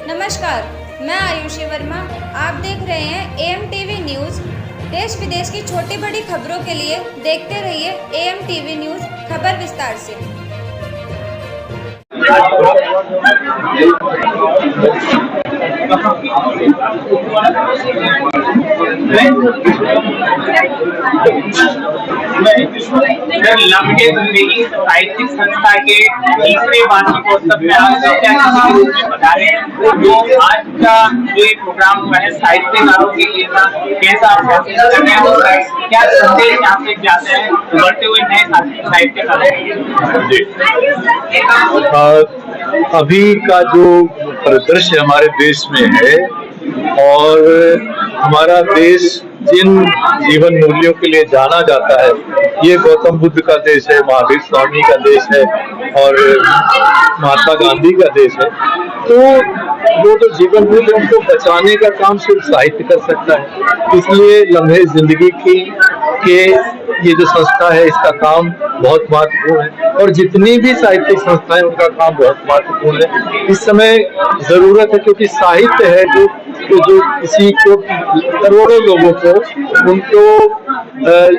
नमस्कार, मैं आयुषी वर्मा। आप देख रहे हैं एएम टीवी न्यूज़। देश विदेश की छोटी बड़ी खबरों के लिए देखते रहिए एएम टीवी न्यूज़। खबर विस्तार से। लम्हे जिंदगी साहित्यिक संस्था के तीसरे वार्षिकोत्सव में आप बता रहे हैं जो आज का जो ये प्रोग्राम हुआ है साहित्यकारों के लिए था, कैसा क्या संदेश आप लेके जाते हैं बढ़ते हुए नए साहित्यकारों? अभी का जो परिदृश्य हमारे देश में है और हमारा देश जिन जीवन मूल्यों के लिए जाना जाता है, ये गौतम बुद्ध का देश है, महावीर स्वामी का देश है और महात्मा गांधी का देश है। तो वो जो जीवन मूल्य उनको बचाने का काम सिर्फ साहित्य कर सकता है। इसलिए लम्हे जिंदगी के ये जो संस्था है इसका काम बहुत महत्वपूर्ण है और जितनी भी साहित्यिक संस्थाएं उनका काम बहुत महत्वपूर्ण है। इस समय जरूरत है क्योंकि साहित्य है जो किसी को करोड़ों लोगों को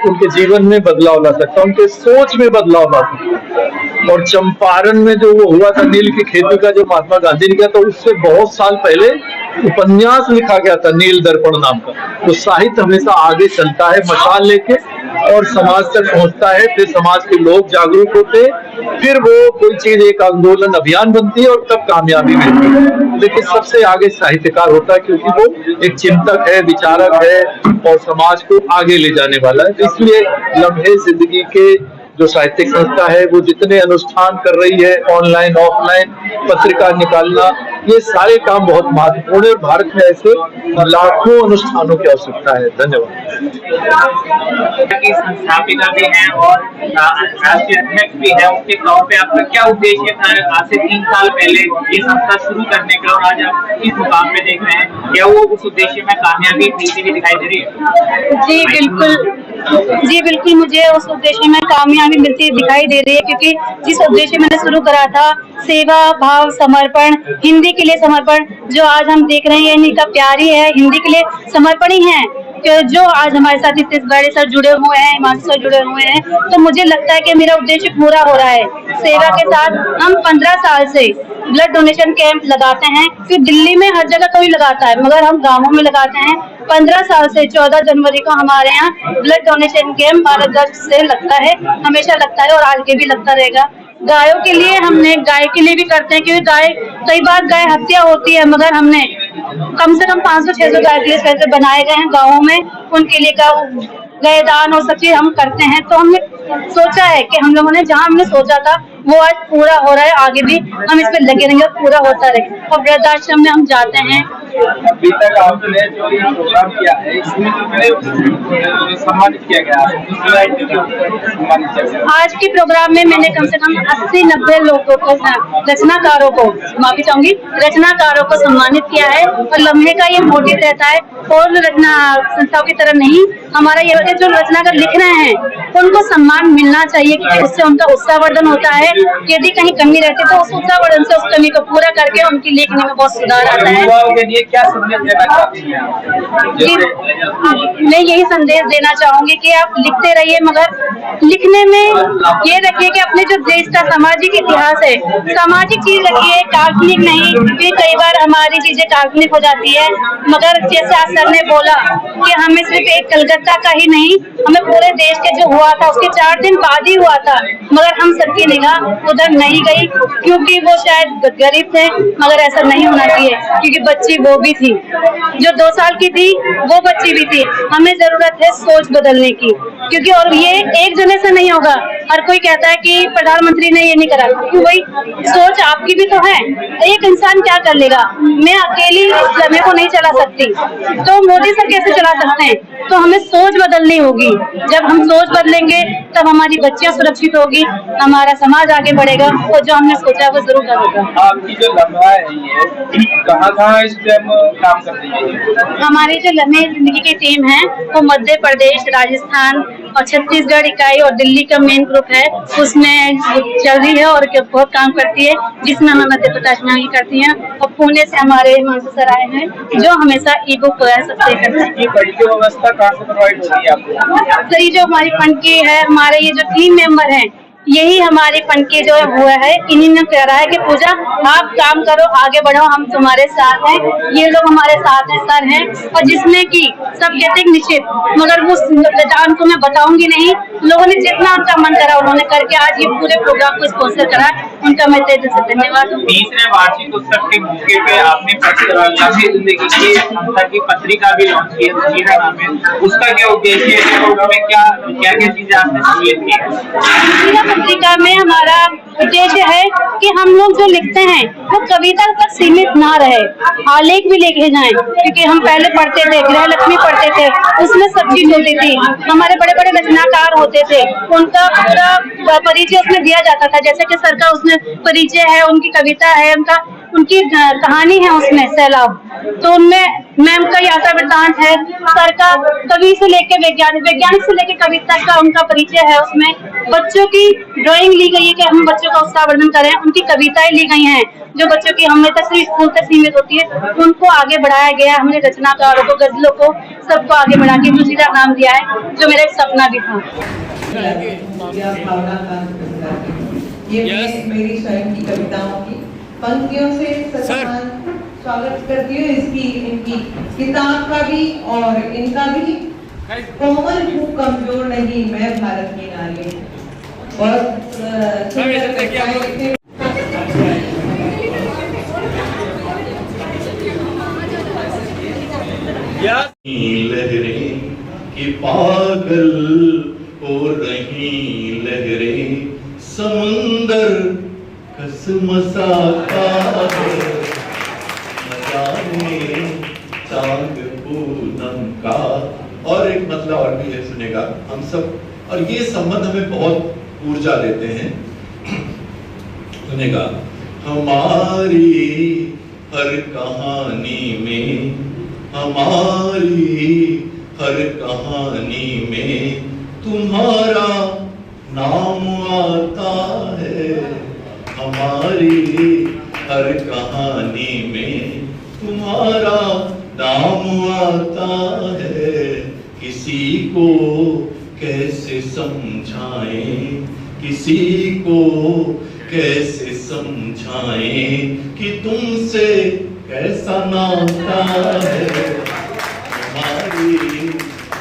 उनके जीवन में बदलाव ला सकता है, उनके सोच में बदलाव ला सकता है। और चंपारण में जो वो हुआ था नील की खेती का जो महात्मा गांधी ने किया था, उससे बहुत साल पहले उपन्यास लिखा गया था नील दर्पण नाम का। तो साहित्य हमेशा आगे चलता है मशाल लेके और समाज तक पहुंचता है, फिर समाज के लोग जागरूक होते हैं, फिर वो कोई चीज एक आंदोलन अभियान बनती है और तब कामयाबी मिलती है। लेकिन सबसे आगे साहित्यकार होता है क्योंकि वो एक चिंतक है, विचारक है और समाज को आगे ले जाने वाला है। इसलिए लम्हे जिंदगी के जो साहित्यिक संस्था है वो जितने अनुष्ठान कर रही है, ऑनलाइन ऑफलाइन पत्रिका निकालना, ये सारे काम बहुत महत्वपूर्ण है। भारत में ऐसे लाखों अनुष्ठानों की आवश्यकता है। धन्यवाद। संस्थापिका भी है और राष्ट्रीय अध्यक्ष भी है, उसके तौर पे आपका क्या उद्देश्य था आज से 3 साल पहले ये संस्था शुरू करने का और आज आप इस मुकाम पे देख रहे हैं, क्या वो उस उद्देश्य में कामयाबी मिलती हुई दिखाई दे रही है? जी बिल्कुल मुझे उस उद्देश्य में कामयाबी मिलती दिखाई दे रही है क्योंकि जिस उद्देश्य मैंने शुरू करा था, सेवा भाव समर्पण, हिंदी के लिए समर्पण, जो आज हम देख रहे हैं इनका प्यार ही है, हिंदी के लिए समर्पण ही है जो आज हमारे साथ इतने बड़े सर जुड़े हुए हैं, हिमांशु सर जुड़े हुए हैं। तो मुझे लगता है कि मेरा उद्देश्य पूरा हो रहा है। सेवा के साथ हम 15 साल से ब्लड डोनेशन कैंप लगाते हैं, फिर दिल्ली में हर जगह कोई लगाता है मगर हम गाँवों में लगाते हैं। 15 साल से 14 जनवरी को हमारे यहाँ ब्लड डोनेशन कैंप भारत वर्ष से लगता है, हमेशा लगता है और आगे भी लगता रहेगा। गायों के लिए हमने गाय के लिए भी करते हैं क्योंकि कई बार गाय हत्या होती है, मगर हमने कम से कम 500-600 गाय के लिए बनाए गए हैं गाँवों में, उनके लिए गाय दान और सब चीज हम करते हैं। तो हमने सोचा है कि हम लोगों ने जहाँ हमने सोचा था वो आज पूरा हो रहा है, आगे भी हम इस पे लगे रहेंगे और पूरा होता रहे। और वृद्धाश्रम में हम जाते हैं। अभी तक आपने जो ये प्रोग्राम किया है इसमें सम्मानित किया गया आज के प्रोग्राम में मैंने कम से कम 80-90 लोगों को, रचनाकारों को, माफी चाहूंगी, रचनाकारों को सम्मानित किया है। और लम्हे का ये मोटिव रहता है और रचना संस्थाओं की तरह नहीं, हमारा ये जो रचनाकार लिख रहे हैं उनको सम्मान मिलना चाहिए क्योंकि उससे उनका उत्साहवर्धन होता है। यदि कहीं कमी रहती है तो उस उत्साहवर्धन से उस कमी को पूरा करके उनकी लेखनी में बहुत सुधार आता है। क्या संदेश देना चाहती हैं? मैं यही संदेश देना चाहूंगी कि आप लिखते रहिए, मगर लिखने में ये रखिए कि अपने जो देश का सामाजिक इतिहास है, सामाजिक चीज रखिए, काल्पनिक नहीं। कि कई बार हमारी चीजें काल्पनिक हो जाती है, मगर जैसे आज सर ने बोला कि हमें सिर्फ एक कलकत्ता का ही नहीं, हमें पूरे देश के जो हुआ था उसके 4 दिन बाद ही हुआ था, मगर हम सबकी निगाह उधर नहीं गई क्योंकि वो शायद गरीब थे, मगर ऐसा नहीं होना चाहिए क्योंकि बच्ची वो भी थी जो 2 साल की थी, वो बच्ची भी थी। हमें जरूरत है सोच बदलने की क्योंकि और ये एक जने से नहीं होगा। हर कोई कहता है कि प्रधानमंत्री ने ये नहीं करा, क्योंकि वही सोच आपकी भी तो है। एक इंसान क्या कर लेगा? मैं अकेली इस लम्हे को नहीं चला सकती, तो मोदी सर कैसे चला सकते हैं? तो हमें सोच बदलनी होगी। जब हम सोच बदलेंगे तब हमारी बच्चियां सुरक्षित होगी, हमारा समाज आगे बढ़ेगा और जो हमने सोचा है वो जरूर करेगा। आपकी जो लम्हा है ये कहाँ इस टाइम काम कर रही है? हमारी जो लम्हे जिंदगी की टीम है वो मध्य प्रदेश, राजस्थान और छत्तीसगढ़ इकाई और दिल्ली का मेन ग्रुप है, उसमें चल रही है और बहुत काम करती है, जिसमें हमें मध्य प्रदेश में करती है। और पुणे से हमारे हिमांशु सर आए हैं जो हमेशा ई बुक सबसे करते हैं। ये फंड की व्यवस्था कहाँ से प्रोवाइड हो रही है आपको? सर ये जो हमारी फंड की है, हमारे ये जो टीम मेंबर हैं, यही हमारे फंड के जो हुआ है, इन्हीं ने कह रहा है कि पूजा आप काम करो, आगे बढ़ो, हम तुम्हारे साथ हैं। ये लोग हमारे साथ हैं, सर हैं, और जिसमें कि सब कहते हैं निश्चित, मगर वो दान को मैं बताऊंगी नहीं। लोगों ने जितना उनका मन करा उन्होंने करके आज ये पूरे प्रोग्राम को स्पॉन्सर करा, उनका मैं तहे दिल से धन्यवाद। तीसरे वार्षिक उत्सव के मौके पे आपने लम्हे जिंदगी की संस्था की पत्रिका भी लॉन्च की है, जीरा नाम है, उसका क्या उद्देश्य है और उसमें क्या क्या चीजें आपने सहूलियत की है? पत्रिका में हमारा उद्देश्य है कि हम लोग जो लिखते हैं वो कविता तक सीमित ना रहे, आलेख भी लिखे जाएं, क्योंकि हम पहले पढ़ते थे, गृह लक्ष्मी पढ़ते थे, उसमें सब चीज होती थी। हमारे बड़े बड़े रचनाकार होते थे, उनका पूरा परिचय उसमें दिया जाता था, जैसे कि सर का उसमें परिचय है, उनकी कविता है, उनकी कहानी है उसमें सैलाब, तो उनमें मैम का यात्रा वृत्तांत है, सर का कवि से लेके वैज्ञानिक से लेके कवि तक का उनका परिचय है। उसमें बच्चों की ड्राइंग ली गई है कि हम बच्चों का उत्साहवर्धन करें, उनकी कविताएं ली गई हैं जो बच्चों की हमें तक सिर्फ स्कूल तक सीमित होती है, उनको आगे बढ़ाया गया है। हमने रचनाकारों को, गजलों को, सबको आगे बढ़ा के गुजीरा नाम दिया है, जो मेरा एक सपना भी था। ये मेरी स्वयं की कविताओं की पंक्तियों से समान स्वागत करती हूँ, इनकी किताब का भी और इनका भी। कोमल हूँ, कमजोर नहीं, मैं भारत की नारी। बहुत लहरें कि पागल हो रही लहरें, समुंदर कसमसाता है, मजाने चांद पूनम का। और एक मतलब और भी है, सुनेगा हम सब, और ये संबंध हमें बहुत ऊर्जा देते हैं। सुनेगा, हमारी हर कहानी में, हमारी हर कहानी में तुम्हारा नाम आता है। हमारी हर कहानी में तुम्हारा नाम आता है। किसी को कैसे समझाएं, किसी को कैसे समझाएं कि तुमसे कैसा नाता है। हमारी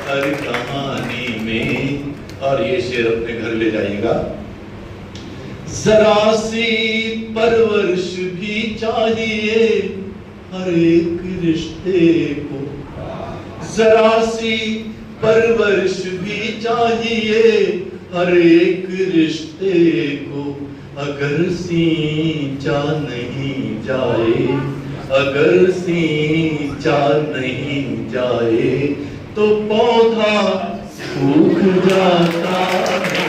हर कहानी में, और ये शेर अपने घर ले जाइएगा। जरा सी परवरिश भी चाहिए हर एक रिश्ते को, जरा सी परवरिश भी चाहिए हर एक रिश्ते को। अगर सींचा नहीं जाए, अगर सींचा नहीं जाए तो पौधा सूख जाता है।